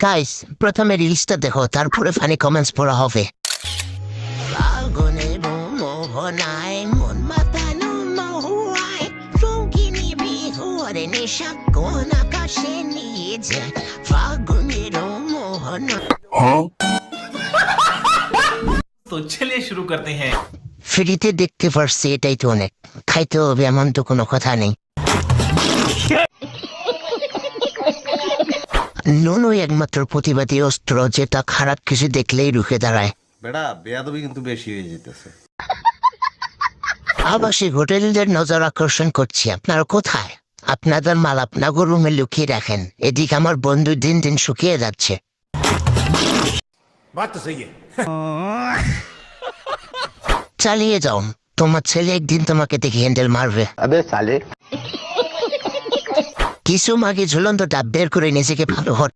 Guys, প্রথমে রিলসটা দেখো, তারপরে ফানি কমেন্টস পড়া হবে। ফাগুনের মোহনায় মন মাতানো মহুয়ায় রঙিনী বিহুয়ারে নেশা কোন আকাশে নিয়ে যায় ফাগুনের মোহনা। तो चलिए शुरू करते हैं। ফ্রিতে দেখতে পারছি, এটাই তো অনেক। খাইতে হবে এমন তো কোনো কথা নেই। নুনই একমাত্র প্রতিবাদী অস্ত্র, যেটা খারাপ কিছু দেখলেই রুখে দাঁড়ায়। বেটা বেয়াদবি কিন্তু বেশি হয়ে যেতেছে। আবাসিক হোটেলদের নজর আকর্ষণ করছি। আপনারা কোথায়? আপনাদের মাল আপনাকে রুমে লুকিয়ে রাখেন। এদিকে আমার বন্ধু দিন দিন শুকিয়ে যাচ্ছে। চালিয়ে যাও, তোমার ছেলে একদিন তোমাকে দেখে হ্যান্ডেল মারবে। কিছু মাগে ঝুলন্ত ডাব বের করে নিজেকে ভালো